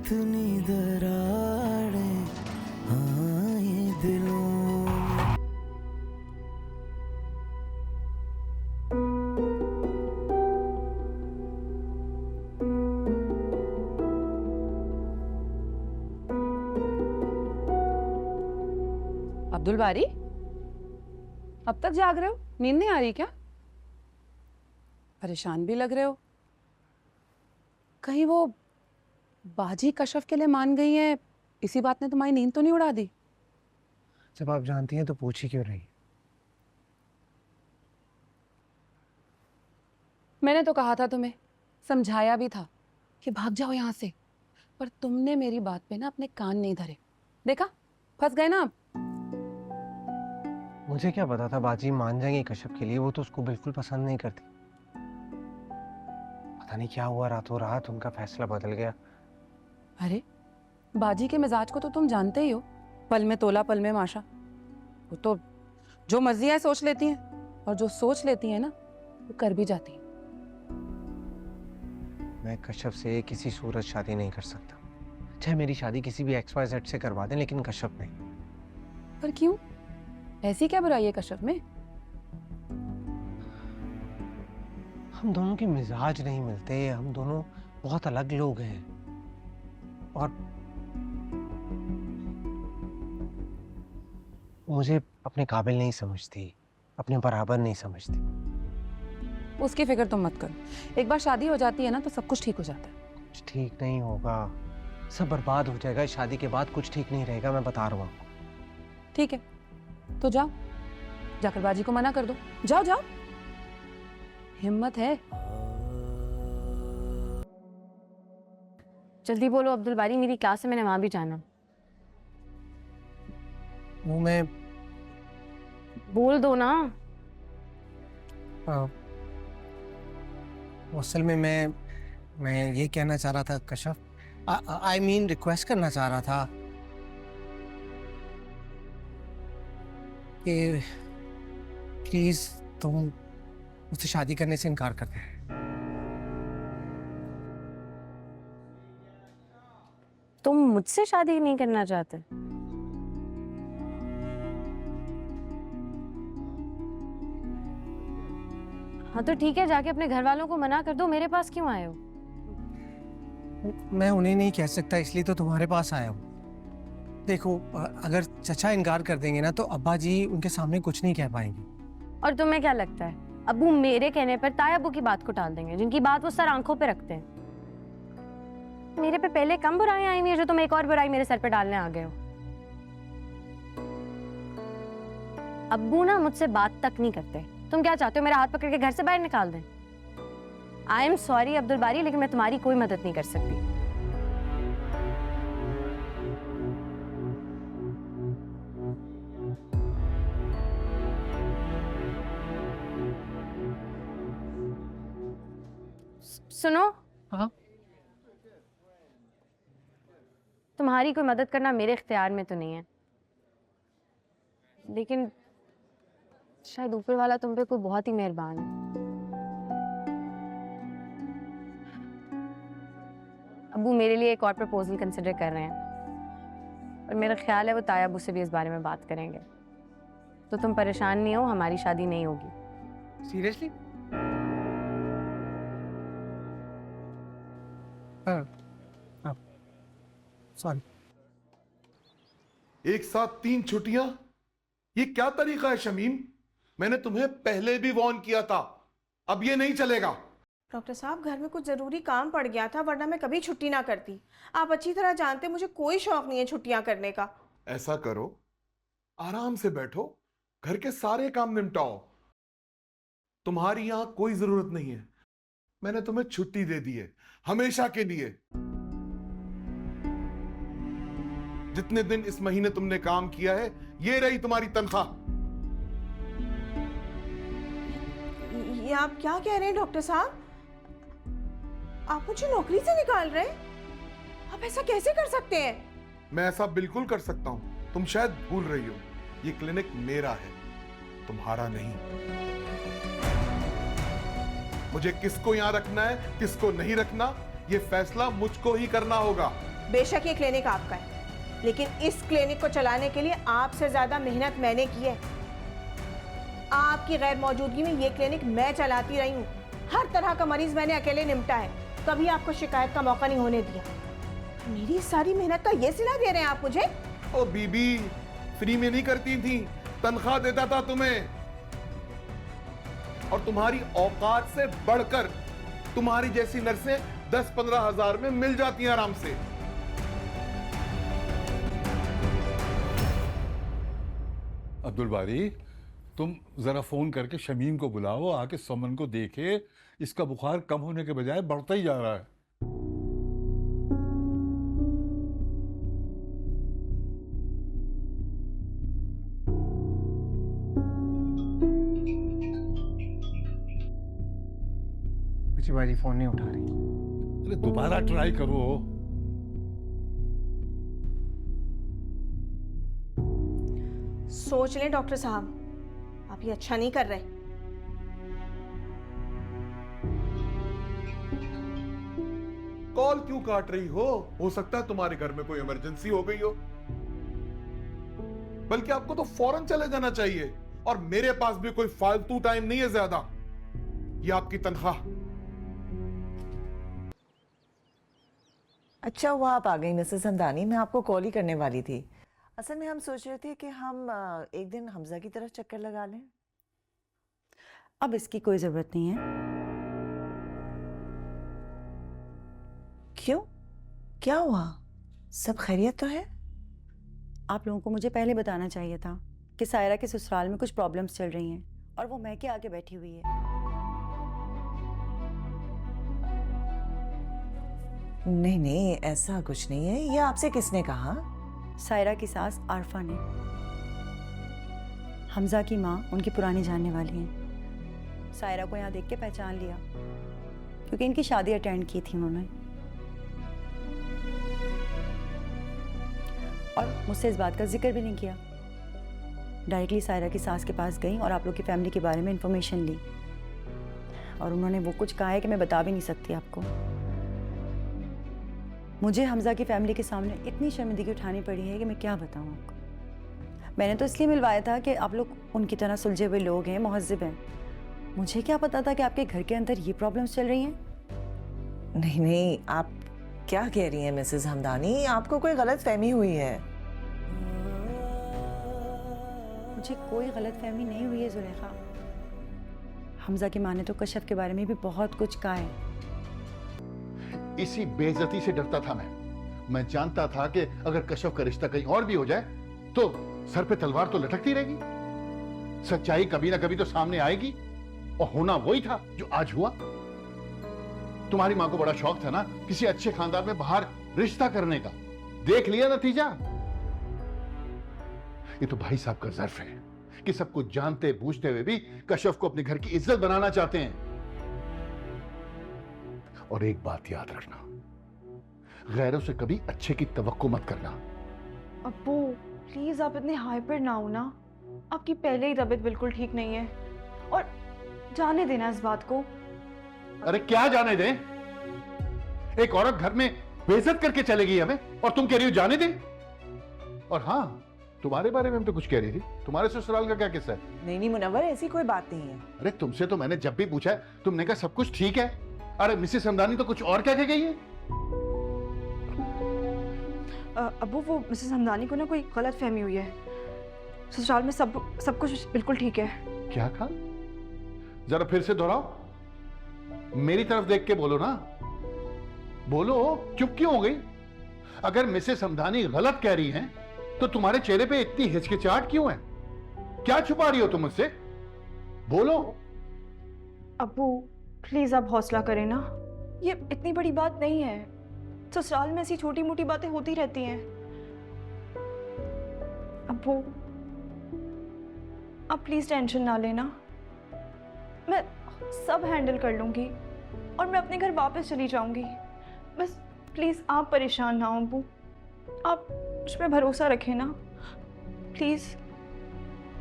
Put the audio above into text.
कितनी दरारें आए दिलों में। अब्दुल बारी, अब तक जाग रहे हो? नींद नहीं आ रही क्या? परेशान भी लग रहे हो। कहीं वो बाजी कशफ के लिए मान गई है, इसी बात ने तुम्हारी नींद तो नहीं उड़ा दी? जब आप जानती हैं तो पूछ ही क्यों रही? मैंने तो कहा था तुम्हें, समझाया भी था कि भाग जाओ यहाँ से, पर तुमने मेरी बात पे ना अपने कान नहीं धरे। देखा, फंस गए ना आप। मुझे क्या पता था बाजी मान जाएंगी कश्यप के लिए, वो तो उसको बिल्कुल पसंद नहीं करती। पता नहीं क्या हुआ, रातों रात उनका फैसला बदल गया। अरे, बाजी के मिजाज को तो तुम जानते ही हो, पल में तोला पल में माशा। वो तो जो मर्जी है सोच लेती हैं, और जो सोच लेती हैं ना वो कर भी जाती हैं। मैं कश्यप से किसी सूरत शादी नहीं कर सकता, चाहे मेरी शादी किसी भी XYZ से करवा दें, लेकिन कश्यप नहीं। पर क्यों? ऐसी क्या बुराई है कश्यप में? हम दोनों के मिजाज नहीं मिलते, हम दोनों बहुत अलग लोग हैं, और मुझे अपने काबिल नहीं समझती, अपने बराबर नहीं समझती। उसकी फिक्र तुम मत करो, एक बार शादी हो जाती है ना तो सब कुछ ठीक हो जाता है। कुछ ठीक नहीं होगा, सब बर्बाद हो जाएगा। शादी के बाद कुछ ठीक नहीं रहेगा, मैं बता रहा हूँ आपको। ठीक है, तो जाओ, जाकर बाजी को मना कर दो। जाओ जाओ, हिम्मत है। जल्दी बोलो अब्दुल बारी, मेरी क्लास है, मैंने वहां भी जाना। वो मैं बोल दो ना। असल में मैं ये कहना चाह रहा था कश्यप, आई मीन रिक्वेस्ट करना चाह रहा था कि प्लीज तुम मुझसे शादी करने से इनकार कर दे। तुम मुझसे शादी नहीं करना चाहते? हाँ तो ठीक है, जाके अपने घर वालों को मना कर दो। मेरे पास क्यों आए हो? मैं उन्हें नहीं कह सकता, इसलिए तो तुम्हारे पास आया हूँ। देखो, अगर चचा इनकार कर देंगे ना तो अब्बा जी उनके सामने कुछ नहीं कह पाएंगे। और तुम्हें क्या लगता है अब्बू मेरे कहने पर ताया अब्बू की बात को टाल देंगे, जिनकी बात वो सर आंखों पे रखते हैं? मेरे पे पहले कम बुराई आई हुई है, जो तुम एक और बुराई मेरे सर पे डालने आ गए हो। अब्बू ना मुझसे बात तक नहीं करते। तुम क्या चाहते हो, मेरा हाथ पकड़ के घर से बाहर निकाल दें? आई एम सॉरी अब्दुल बारी, लेकिन मैं तुम्हारी कोई मदद नहीं कर सकती। सुनो, हाँ? तुम्हारी कोई मदद करना मेरे इख्तियार में तो नहीं है, लेकिन शायद ऊपर वाला तुम पे कोई बहुत ही मेहरबान है। अब्बू मेरे लिए एक और प्रपोजल कंसिडर कर रहे हैं, और मेरा ख्याल है वो ताया अब्बू से भी इस बारे में बात करेंगे। तो तुम परेशान नहीं हो, हमारी शादी नहीं होगी। सीरियसली? सॉरी। एक साथ 3 छुट्टियां, ये क्या तरीका है शमीम? मैंने तुम्हें पहले भी वार्न किया था, अब ये नहीं चलेगा। डॉक्टर साहब, घर में कुछ ज़रूरी काम पड़ गया था, वरना मैं कभी छुट्टी ना करती। आप अच्छी तरह जानते, मुझे कोई शौक नहीं है छुट्टियां करने का। ऐसा करो, आराम से बैठो, घर के सारे काम निपटाओ। तुम्हारी यहां कोई जरूरत नहीं है, मैंने तुम्हें छुट्टी दे दी है, हमेशा के लिए। जितने दिन इस महीने तुमने काम किया है, ये रही तुम्हारी तनख्वाह। ये आप क्या कह रहे हैं डॉक्टर साहब? आप मुझे नौकरी से निकाल रहे हैं? आप ऐसा कैसे कर सकते हैं? मैं ऐसा बिल्कुल कर सकता हूं, तुम शायद भूल रही हो, ये क्लिनिक मेरा है, तुम्हारा नहीं। मुझे किसको यहां रखना है, किसको नहीं रखना, ये फैसला मुझको ही करना होगा। बेशक ये क्लिनिक आपका है, लेकिन इस क्लिनिक को चलाने के लिए आपसे ज्यादा मेहनत मैंने की है। आपकी गैर मौजूदगी में ये क्लिनिक मैं चलाती रही हूँ। हर तरह का मरीज मैंने अकेले निपटा है, कभी आपको शिकायत का मौका नहीं होने दिया। मेरी सारी मेहनत का ये सिला दे रहे हैं आप मुझे? ओ बीबी, फ्री में नहीं करती थी, तनख्वाह देता था तुम्हें। और तुम्हारी औकात से बढ़कर तुम्हारी जैसी नर्सें 10-15 हजार में मिल जाती हैं आराम से। अब्दुल बारी, तुम जरा फोन करके शमीम को बुलाओ, आके समन को देखे। इसका बुखार कम होने के बजाय बढ़ता ही जा रहा है। बाजी फोन नहीं उठा रही। अरे दोबारा ट्राई करो। सोच लें डॉक्टर साहब, आप ये अच्छा नहीं कर रहे। कॉल क्यों काट रही हो सकता है तुम्हारे घर में कोई इमरजेंसी हो गई हो। बल्कि आपको तो फौरन चले जाना चाहिए, और मेरे पास भी कोई फालतू टाइम नहीं है ज्यादा। ये आपकी तनख्वाह। अच्छा हुआ आप आ गई मिसेस हमदानी, मैं आपको कॉल ही करने वाली थी। असल में हम सोच रहे थे कि हम एक दिन हमजा की तरफ चक्कर लगा लें। अब इसकी कोई ज़रूरत नहीं है। क्यों, क्या हुआ? सब खैरियत तो है? आप लोगों को मुझे पहले बताना चाहिए था कि सायरा के ससुराल में कुछ प्रॉब्लम्स चल रही हैं और वो मैं के आगे बैठी हुई है। नहीं नहीं, ऐसा कुछ नहीं है। ये आपसे किसने कहा? सायरा की सास आरफा ने। हमजा की माँ उनकी पुरानी जानने वाली हैं। सायरा को यहाँ देख के पहचान लिया क्योंकि इनकी शादी अटेंड की थी उन्होंने, और मुझसे इस बात का जिक्र भी नहीं किया। डायरेक्टली सायरा की सास के पास गई और आप लोग की फैमिली के बारे में इंफॉर्मेशन ली, और उन्होंने वो कुछ कहा है कि मैं बता भी नहीं सकती आपको। मुझे हमजा की फैमिली के सामने इतनी शर्मिंदगी उठानी पड़ी है कि मैं क्या बताऊं आपको। मैंने तो इसलिए मिलवाया था कि आप लोग उनकी तरह सुलझे हुए लोग हैं, मुहज्जिब हैं। मुझे क्या पता था कि आपके घर के अंदर ये प्रॉब्लम्स चल रही हैं। नहीं नहीं, आप क्या कह रही हैं मिसेस हमदानी? आपको कोई गलत फहमी हुई है। मुझे कोई गलत फहमी नहीं हुई है जुलेखा। हमजा की माँ ने तो कशफ के बारे में भी बहुत कुछ कहा है। इसी बेइज्जती से डरता था मैं जानता था कि अगर कशफ का रिश्ता कहीं और भी हो जाए तो सर पे तलवार तो लटकती रहेगी। सच्चाई कभी ना कभी तो सामने आएगी, और होना वही था जो आज हुआ। तुम्हारी मां को बड़ा शौक था ना किसी अच्छे खानदान में बाहर रिश्ता करने का। देख लिया नतीजा। ये तो भाई साहब का ज़र्फ है कि सब कुछ जानते बूझते हुए भी कशफ को अपने घर की इज्जत बनाना चाहते हैं। और एक बात याद रखना, गैरों से कभी अच्छे की तवक्को मत करना। अब्बू प्लीज आप इतने हाइपर ना हो ना। आपकी पहले ही तबीयत बिल्कुल ठीक नहीं है, और जाने देना इस बात को। अरे क्या जाने दें? एक औरत घर में बेइज्जत करके चलेगी हमें, और तुम कह रही हो जाने दें? और हाँ, तुम्हारे बारे में हम तो कुछ कह रही थी। तुम्हारे ससुराल का क्या किस्सा है? नहीं नहीं मुनव्वर, ऐसी कोई बात नहीं है। अरे तुमसे तो मैंने जब भी पूछा है तुमने कहा सब कुछ ठीक है। अरे मिसेस हमदानी तो कुछ और क्या कह गई है? अब्बू वो मिसेस हमदानी को ना कोई गलत फहमी हुई है। ससुराल में सब कुछ बिल्कुल ठीक है। क्या कहा? जरा फिर से दोहराओ। मेरी तरफ देख के बोलो ना। बोलो, चुप क्यों हो गई? अगर मिसेस हमदानी गलत कह रही हैं तो तुम्हारे चेहरे पे इतनी हिचकिचाहट क्यों है? क्या छुपा रही हो तुम मुझसे? बोलो। अब्बू प्लीज आप हौसला करें ना, ये इतनी बड़ी बात नहीं है। ससुराल में ऐसी छोटी मोटी बातें होती रहती हैं। अब्बू आप प्लीज टेंशन ना लेना, मैं सब हैंडल कर लूंगी और मैं अपने घर वापस चली जाऊंगी। बस प्लीज आप परेशान ना हो अब्बू, आप मुझ पे भरोसा रखें ना प्लीज।